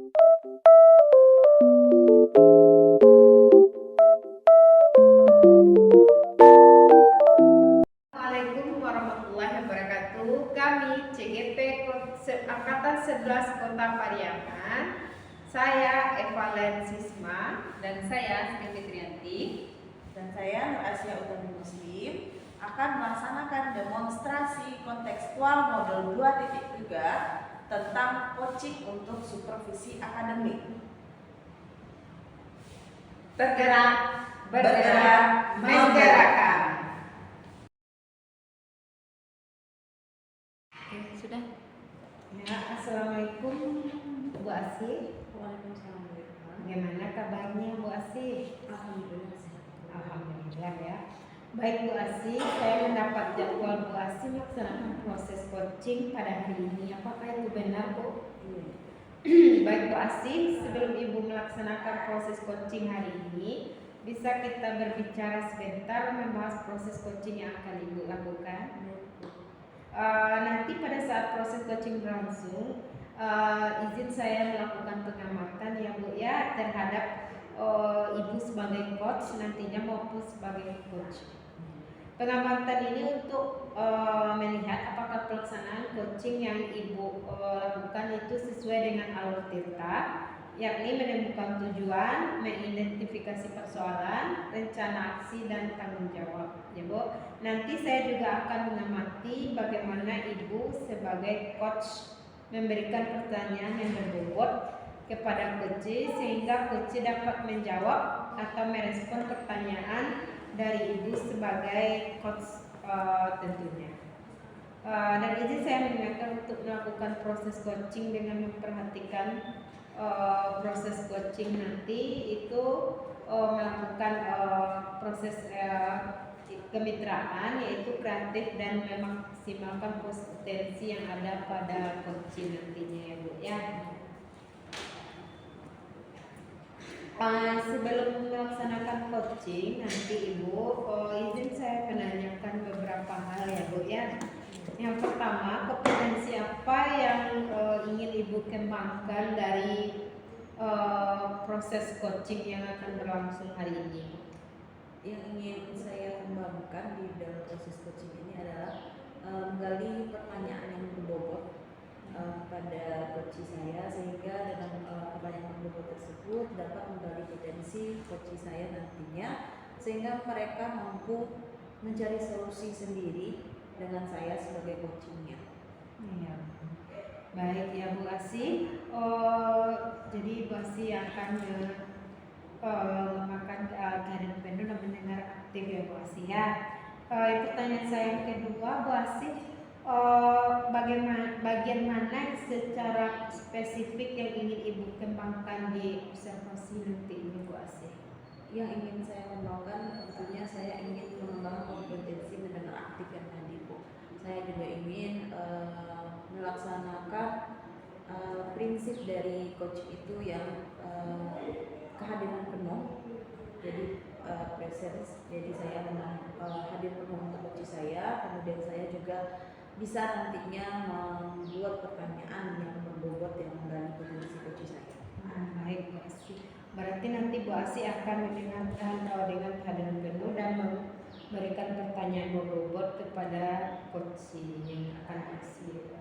Assalamualaikum warahmatullahi wabarakatuh. Kami CGP Angkatan 11 Kota Pariaman. Saya Eva Lensisma dan saya Siti Fitrianti dan saya Nur Asia Utami Muslim akan melaksanakan demonstrasi kontekstual modul 2.3 tentang coaching untuk supervisi akademik. Bergerak, bergerak, menggerakkan. Oke, sudah. Ya, assalamualaikum Bu Asih. Waalaikumsalam. Bagaimana kabarnya Bu Asih? Alhamdulillah sehat. Alhamdulillah ya. Baik Bu Asih, saya mendapat jadwal Bu Asih melaksanakan proses coaching pada hari ini. Apakah itu benar Bu? Baik Bu Asih, sebelum Ibu melaksanakan proses coaching hari ini, bisa kita berbicara sebentar membahas proses coaching yang akan Ibu lakukan. Nanti pada saat proses coaching berlangsung, izin saya melakukan pengamatan ya Bu ya terhadap Ibu sebagai coach nantinya maupun sebagai coach. Pengamatan ini untuk melihat apakah pelaksanaan coaching yang Ibu lakukan itu sesuai dengan alur tirta, yakni menemukan tujuan, mengidentifikasi persoalan, rencana aksi dan tanggung jawab. Ya Bu, nanti saya juga akan mengamati bagaimana Ibu sebagai coach memberikan pertanyaan yang berbobot kepada coach sehingga coach dapat menjawab atau merespon pertanyaan dari Ibu sebagai coach tentunya. Dan izin saya mengingatkan untuk melakukan proses coaching dengan memperhatikan proses coaching nanti itu melakukan proses kemitraan yaitu kreatif dan memaksimalkan potensi yang ada pada coaching nantinya ya Bu ya. Sebelum melaksanakan coaching nanti Ibu, izin saya menanyakan beberapa hal ya Bu ya. Yang pertama, kompetensi apa yang ingin Ibu kembangkan dari proses coaching yang akan berlangsung hari ini? Yang ingin saya kembangkan di dalam proses coaching ini adalah menggali pertanyaan yang berbobot pada coach saya sehingga dengan pertanyaan berbobot tersebut dapat menggali potensi coach saya nantinya sehingga mereka mampu mencari solusi sendiri dengan saya sebagai coachingnya. Ya. Baik ya Bu Asih. Jadi Bu Asih akan memakan kehadiran penuh dan mendengar aktif ya Bu Asih ya. Pertanyaan saya yang kedua Bu Asih, bagian mana secara spesifik yang ingin Ibu kembangkan di observasi nanti ini Bu Asih? Yang ingin saya kembangkan tentunya saya ingin mengembangkan kompetensi mendengar aktif yang tadi Bu. Saya juga ingin melaksanakan prinsip dari coach itu yang kehadiran penuh. Jadi presence. Jadi saya memang hadir penuh untuk coach saya. Kemudian saya juga bisa nantinya membuat pertanyaan yang berbobot yang menggali potensi coach saya. Baik Bu Asih. Berarti nanti Bu Asih akan mendengarkan dengan kehadiran penuh dan memberikan pertanyaan berbobot kepada coach yang akan Asih.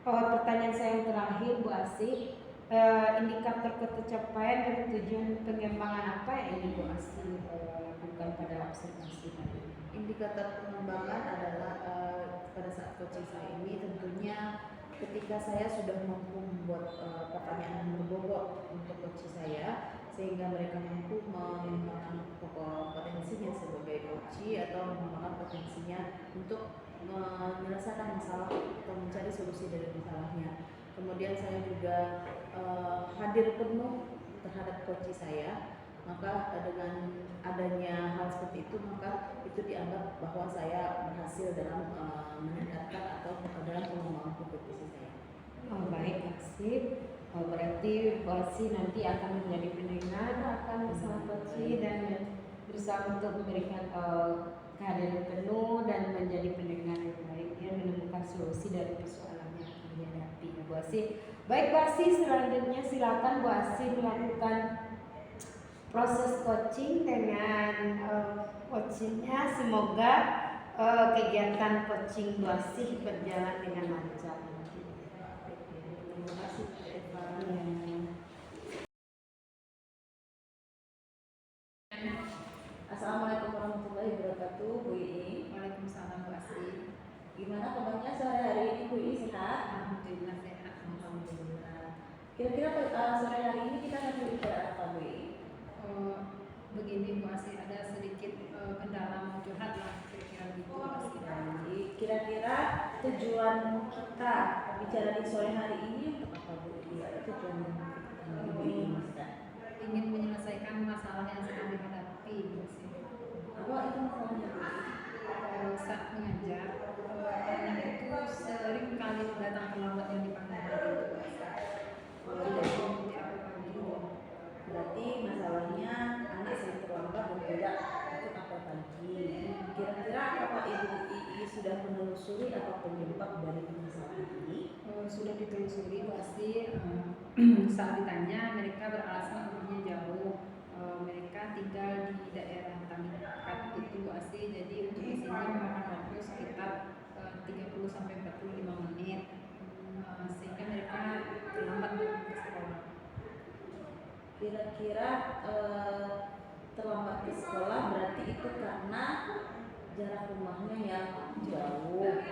Pertanyaan saya yang terakhir Bu Asih, indikator tercapaian dan tujuan pengembangan apa yang ingin Bu Asih lakukan pada observasi tadi? Indikator pengembangan adalah pada saat coaching saya ini tentunya ketika saya sudah mampu membuat pertanyaan yang berbobot untuk coach saya sehingga mereka mampu mengembangkan potensinya sebagai coach atau mengembangkan potensinya untuk menyelesaikan masalah atau mencari solusi dari masalahnya. Kemudian saya juga hadir penuh terhadap coach saya. Maka dengan adanya hal seperti itu maka itu dianggap bahwa saya berhasil dalam meningkatkan atau dalam pengembangan kompetensi saya. Baik Asih. Berarti Bu Asih nanti akan menjadi pendengar akan masalah coach dan berusaha untuk memberikan kehadiran penuh dan menjadi pendengar yang baik yang menemukan solusi dari persoalan yang dihadapi. Bu Asih, Baik Bu Asih, selanjutnya silakan Bu Asih melakukan proses coaching dengan coachingnya. Semoga kegiatan coaching Bu Asih berjalan dengan lancar. Terima kasih Bu Eva. Assalamualaikum warahmatullahi wabarakatuh, Bu Ii. Waalaikumsalam Bu Asih. Gimana kabarnya sore hari ini, Bu Ii? Sehat? Alhamdulillah sehat. Alhamdulillah. Kira-kira sore hari ini kita akan berbicara apa, Bu Ii? Begini Bu Asih, ada sedikit kendala mau curhat lah kira-kira gitu Bu Asih. Jadi, kira-kira tujuan kita bicara di sore hari ini untuk apa, Bu Ii? Ada tujuan yang Bu Ii maksudkan? Ingin menyelesaikan masalah yang sedang dihadapi Bu Asih. Apa itu masalahnya, Bu Ii? Saat mengajar, anak itu sering kali datang terlambat yang dipanggil hari itu Bu Asih. Di awal pagi. Berarti masalahnya anak sering terlambat dan tidak ikut apel pagi. Kira-kira apakah Ibu Ii sudah menelusuri apa penyebab dari permasalahan ini? Sudah ditelusuri Bu Asih. Saat ditanya mereka beralasan rumahnya jauh. Mereka tinggal di daerah Tamikat itu Bu Asih. Jadi untuk di sini memakan waktu sekitar 30 sampai 45 menit. Sehingga mereka terlambat ke sekolah. Kira-kira terlambat ke sekolah berarti itu karena jarak rumahnya yang jauh.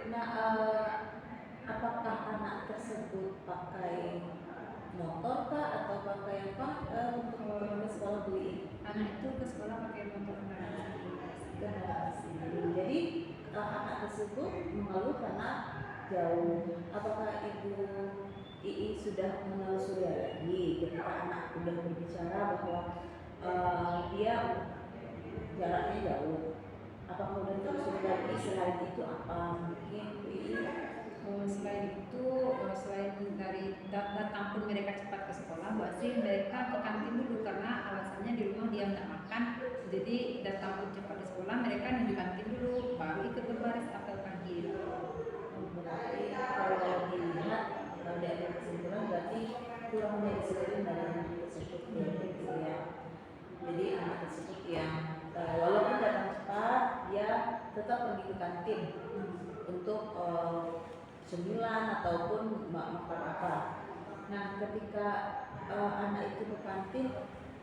Nah, apakah anak tersebut pakai motor kah atau pakai apa untuk ke sekolah, Bu Ii? Anak itu ke sekolah pakai motor kendaraan sendiri. Kendaraan sendiri. Jadi anak tersebut mengeluh karena jauh. Apakah Ibu Ii sudah menelusuri lagi ketika anak sudah berbicara bahwa dia jaraknya jauh? Apakah sudah telusuri lagi selain itu apa mungkin Bu Ii? Selain itu, selain dari datang pun mereka cepat ke sekolah, Bu Asih mereka ke kantin dulu karena alasannya di rumah dia nggak makan. Jadi datang pun cepat di sekolah, mereka menuju kantin dulu, baru ikut berbaris apel pagi. Berarti kalau dilihat kalau ada kesimpulan berarti kurang disiplin dari anak tersebut gitu ya. Jadi anak tersebut yang walaupun datang cepat dia tetap pergi ke kantin untuk cemilan ataupun makan apa. Nah, ketika anak itu ke kantin,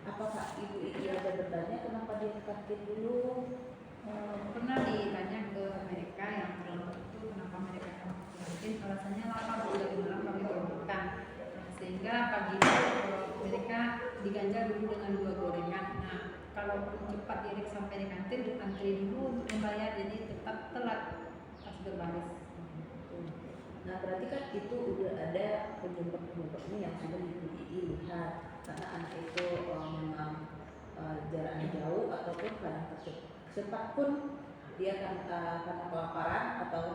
apakah Ibu Ii ada bertanya kenapa dia ke kantin dulu? Pernah ditanya ke mereka yang terlambat itu kenapa mereka ke kantin, alasannya lapar sudah di malam kami belum makan. Sehingga pagi itu mereka diganjar dulu dengan 2 gorengan. Nah, kalau cepat diri sampai di kantin, antri dulu untuk membayar, jadi tetap telat pas berbaris. Nah, berarti kan itu udah ada penyebab-penyebabnya yang sudah Ibu Ii lihat karena anak itu memang jaraknya jauh ataupun kadang cepat pun dia kan karena kelaparan atau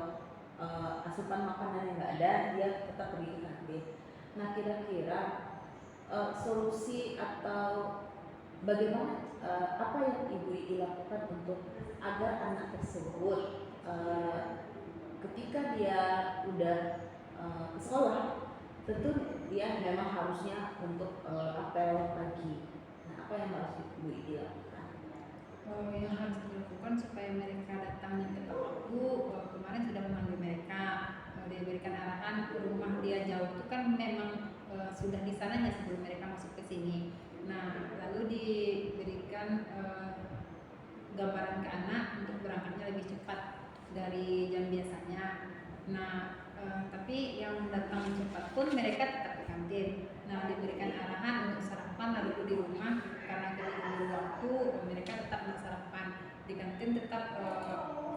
asupan makanan yang nggak ada dia tetap pergi ke kantin. Nah, kira-kira solusi atau bagaimana apa yang Ibu Ii lakukan untuk agar anak tersebut ketika dia udah ke sekolah tentu dia memang harusnya untuk apel pagi. Nah, apa yang harus Ibu Ii lakukan? Yang harus dilakukan supaya mereka datangnya tepat waktu. Kemarin sudah memanggil mereka, diberikan arahan ke rumah dia jauh itu kan memang sudah di sananya sebelum mereka masuk ke sini. Nah, lalu diberikan gambaran ke anak untuk berangkatnya lebih cepat dari jam biasanya. Nah, tapi yang datang cepat pun mereka tetap ke kantin. Nah, diberikan arahan untuk sarapan lalu di rumah karena keliling waktu mereka tetap nak sarapan di kantin, tetap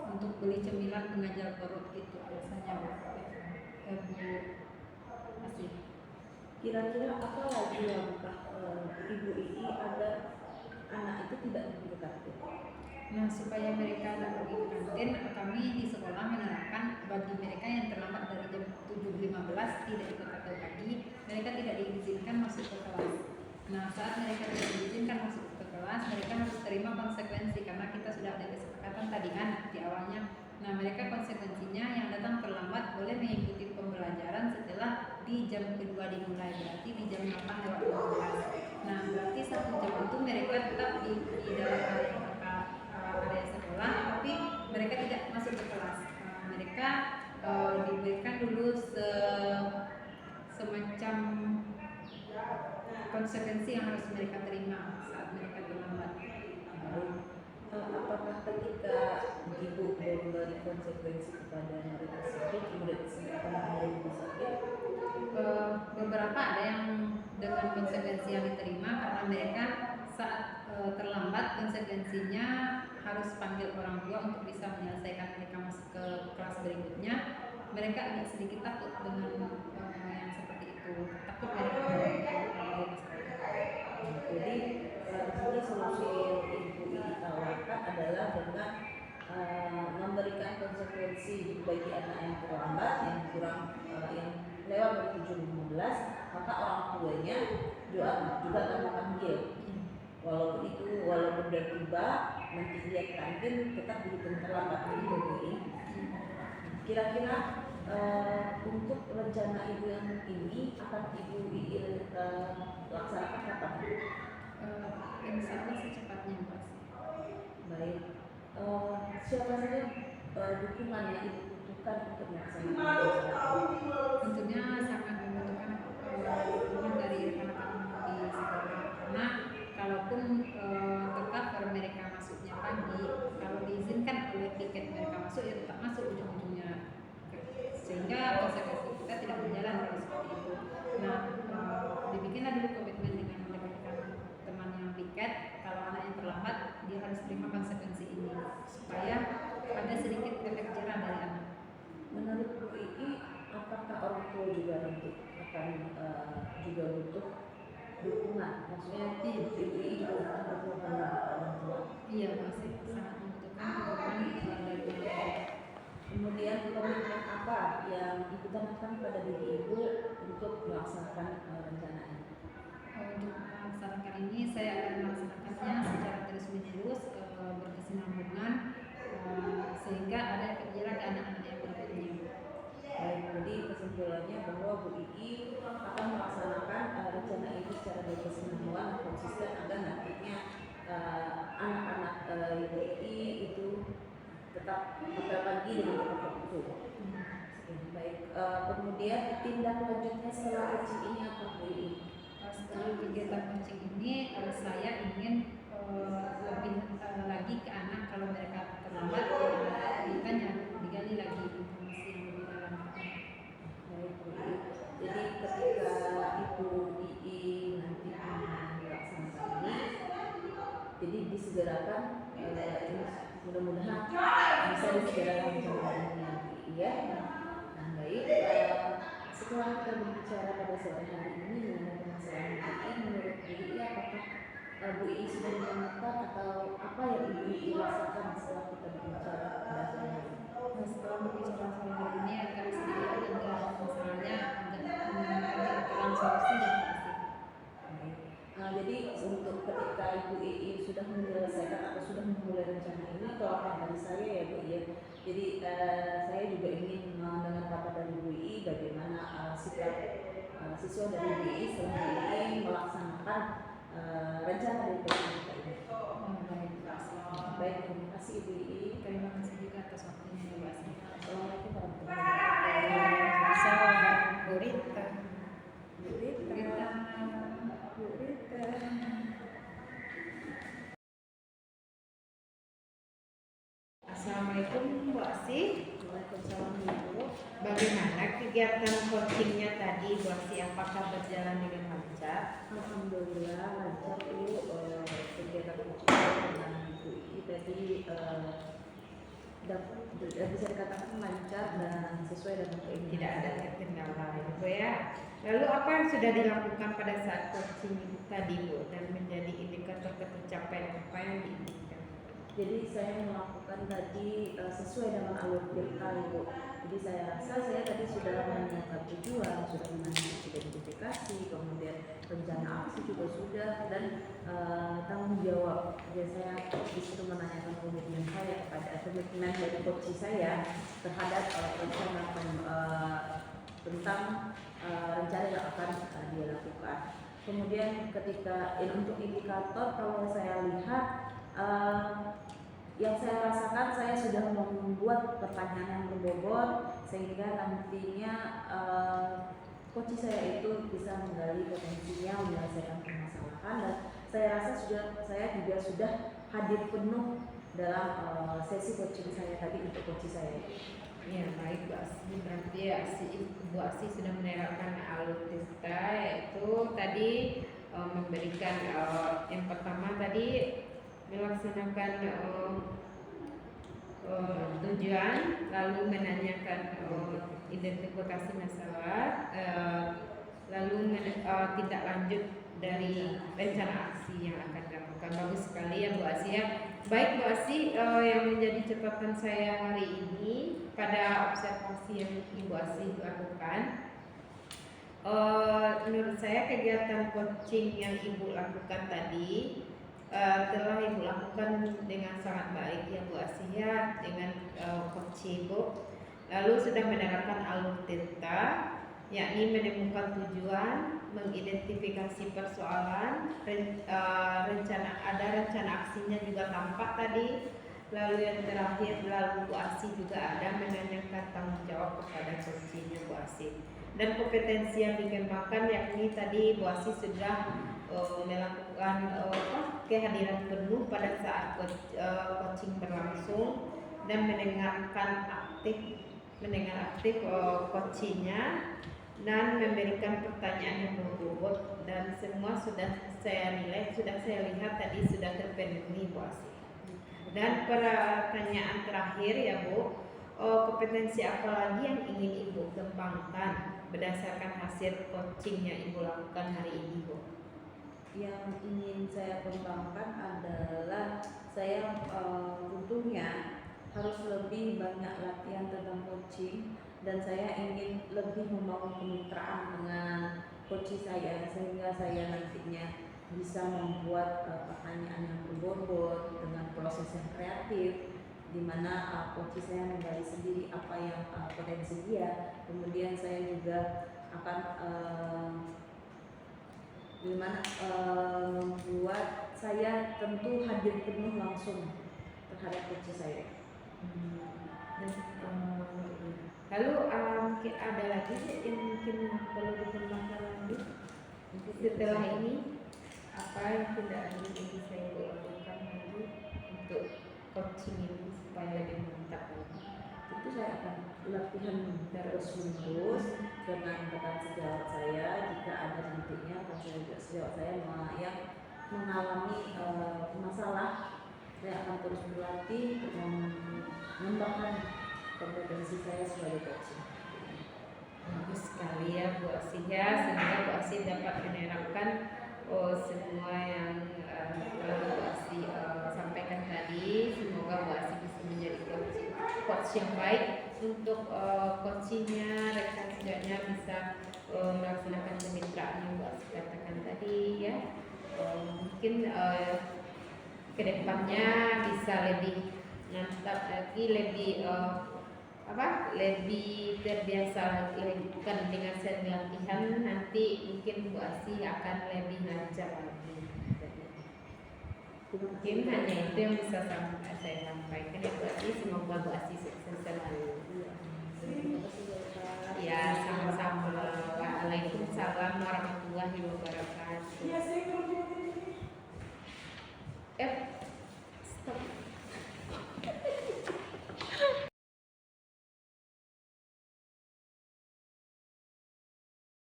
untuk beli cemilan pengajar perut itu alasannya Bu Asih. Kira-kira apa lagi langkah Ibu Ii agar anak itu tidak pergi ke kantin? Nah, supaya mereka tidak pergi ke kantin, kami di sekolah menerapkan bagi mereka yang terlambat dari jam 7.15 tidak ikut apel pagi, mereka tidak diizinkan masuk ke kelas. Nah, saat mereka tidak diizinkan masuk ke kelas, mereka harus terima konsekuensi karena kita sudah ada kesepakatan tadi kan di awalnya. Nah, mereka konsekuensinya yang datang terlambat boleh mengikuti pembelajaran setelah di jam kedua dimulai, berarti di jam 8:15. Nah, berarti 1 jam itu mereka tetap di dalam area sekolah, tapi mereka tidak masuk ke kelas. Mereka diberikan dulu semacam konsekuensi yang harus mereka terima saat mereka terlambat. Apakah ketika ibu memberi konsekuensi kepada murid tersebut, murid tersebut akan menjadi sakit? Beberapa ada yang dengan konsekuensi yang diterima karena mereka saat terlambat, konsekuensinya harus panggil orang tua untuk bisa menyelesaikan mereka masuk ke kelas berikutnya. Mereka agak sedikit takut dengan yang seperti itu, takut mereka Jadi ini solusi yang ibu ditawarkan adalah dengan memberikan konsekuensi bagi anak yang terlambat, yang kurang yang lewat dari 7:15, maka orang tuanya juga akan memanggil. Walaupun udah tiba, nanti dia ke kantin tetap dihitung terlambat begitu. Kira-kira untuk rencana ibu yang ini akan ibu laksanakan kapan? Insya Allah secepatnya, Mbak. Baik. Siapa saja dukungan yang ibu butuhkan untuk melaksanakan? Tentunya sangat membutuhkan dukungan dari rekan-rekan di sekolah, karena kalaupun tercover mereka masuknya pagi, kalau diizinkan oleh tiket mereka masuk ya tetap masuk ujung-ujungnya, sehingga konsekuensi kita tidak berjalan kalau seperti itu. Nah, dibikinlah dulu komitmen dengan rekan-rekan teman yang piket, kalau anak yang terlambat dia harus terima konsekuensi ini supaya ada sedikit efek jerah dari anak. Menurut Bu Ii, apakah orang tua juga nanti akan juga butuh dukungan? Maksudnya ibu Ii juga akan berkorban orang tua. Iya, masih sangat membutuhkan dukungan dari orang tua. Kemudian komitmen apa yang ibu tanamkan pada diri ibu untuk melaksanakan rencana ini? Untuk melaksanakan ini, saya akan melaksanakannya secara terus-menerus, berkesinambungan, sehingga ada efek jerah ke anak-anak yang berikutnya. Baik, jadi kesimpulannya bahwa Bu Ii akan melaksanakan rencana ini secara berkesinambungan dan konsisten agar nantinya anak-anak Ibu Ii itu tetap apel pagi dengan tepat waktu. Baik, kemudian tindak lanjutnya setelah coaching ini apa Bu Ii? Setelah kegiatan coaching ini, saya ingin lebih lagi ke anak, kalau mereka terlambat ditanya, digali lagi informasi yang lebih dalam. Baik Bu Ii. Jadi ketika Ibu Ii nanti melaksanakan ini, jadi disegerakan mudah-mudahan bisa disegerakan rencananya Bu Ii ya. Nah baik, setelah kita berbicara pada sore hari ini mengenai permasalahan Bu Ii, menurut Bu Ii apakah Bu Ii sudah menemukan atau apa yang Ibu Ii rasakan setelah kita berbicara pada sore hari ini? Setelah berbicara soal hal ini, akan sedikit lega masalahnya, agak terang solusi dan pasti. Jadi untuk ketika Ibu Ii sudah menyelesaikan atau sudah memulai rencana ini, kalau dari saya ya Bu Ii, jadi saya juga ingin mendengar kata dari Bu Ii bagaimana sikap siswa dari Bu Ii setelah Bu Ii melaksanakan rencana dari coaching kita ini. Baik, terima kasih Ibu Ii. Terima kasih juga atas waktunya, Mbak. Assalamualaikum warahmatullahi wabarakatuh. Sahabat Bu Rita. Bu Rita. Bu Rita. Assalamualaikum Bu Asih. Waalaikumsalam Bu. Bagaimana kegiatan coachingnya tadi Bu Asih? Apakah berjalan dengan lancar? Alhamdulillah lancar Bu. Kegiatan coaching dengan Bu Ii tadi bisa dikatakan lancar dan sesuai dengan keinginan. Tidak ada kendala ya Bu ya. Lalu apa yang sudah dilakukan pada saat coaching tadi Bu dan menjadi indikator pencapaian apa yang diinginkan? Jadi saya melakukan tadi sesuai dengan alur berkali Bu. Jadi saya rasa saya tadi sudah menyiapkan tujuan, sudah menyiapkan identifikasi, kemudian rencana aksi juga sudah, dan tanggung jawab. Jadi saya disitu menanyakan komitmen saya kepada komitmen dari coach saya terhadap rencana tentang rencana yang akan dia lakukan. Kemudian ketika untuk indikator, kalau saya lihat yang saya rasakan, saya sudah membuat pertanyaan yang berbobot sehingga nantinya coach saya itu bisa menggali potensinya, menyelesaikan permasalahan, dan saya rasa saya juga sudah hadir penuh dalam sesi coaching saya tadi untuk coach saya. Ya, baik Bu Asih, berarti Bu Asih sudah menerapkan alutista, yaitu tadi memberikan yang pertama tadi melaksanakan tujuan, lalu menanyakan identifikasi masalah, lalu tindak lanjut dari rencana aksi yang akan dilakukan. Bagus sekali ya Bu Asih ya. Baik Bu Asih, yang menjadi catatan saya hari ini pada observasi yang Ibu Asih lakukan, menurut saya kegiatan coaching yang Ibu lakukan tadi telah Ibu lakukan dengan sangat baik ya Bu Asih ya, dengan coach Ibu. Lalu sudah menerapkan alur delta, yakni menemukan tujuan, mengidentifikasi persoalan, rencana aksinya juga tampak tadi. Lalu yang terakhir, lalu Bu Asih juga ada menanyakan tanggung jawab kepada coachnya Bu Asih. Dan kompetensi yang dikembangkan, yakni tadi Bu Asih sudah melakukan kehadiran penuh pada saat coaching berlangsung dan mendengar aktif coachnya dan memberikan pertanyaan yang berbobot, dan semua sudah saya lihat tadi sudah terpenuhi Bu Asih. Dan pertanyaan terakhir ya Bu, kompetensi apa lagi yang ingin Ibu kembangkan berdasarkan hasil coaching yang Ibu lakukan hari ini Bu? Yang ingin saya kembangkan adalah saya tentunya harus lebih banyak latihan tentang coaching, dan saya ingin lebih membangun kemitraan dengan coach saya sehingga saya nantinya bisa membuat pertanyaan yang berbobot dengan proses yang kreatif, di mana coach saya menggali sendiri apa yang potensi dia. Kemudian saya juga akan membuat saya tentu hadir penuh langsung terhadap coach saya. Lalu mungkin ada lagi yang mungkin perlu dikembangkan lagi setelah ini, apa yang tidak lanjut yang bisa Ibu lakukan lagi untuk coaching ini supaya lebih mantap lagi? Tentu saya akan latihan terus menerus dengan rekan sejawat saya. Jika ada nantinya rekan sejawat saya yang mengalami masalah, saya akan terus berlatih mengembangkan kompetensi saya sebagai coach. Bagus sekali ya Bu Asih ya, semoga Bu Asih dapat menerapkan semua yang Bu Asih sampaikan tadi. Semoga Bu Asih bisa menjadi coach yang baik untuk coachingnya, rekan kerjanya bisa melaksanakan kemitraan yang Bu Asih katakan tadi ya. Mungkin kedepannya bisa lebih mantap lagi, lebih terbiasa lagi, bukan dengan seri latihan, nanti mungkin Bu Asih akan lebih lancar lagi. Mungkin hanya itu yang bisa saya sampaikan ya Bu Asih. Semoga Bu Asih sukses selalu. Ya, sama-sama. Waalaikumsalam warahmatullahi wabarakatuh.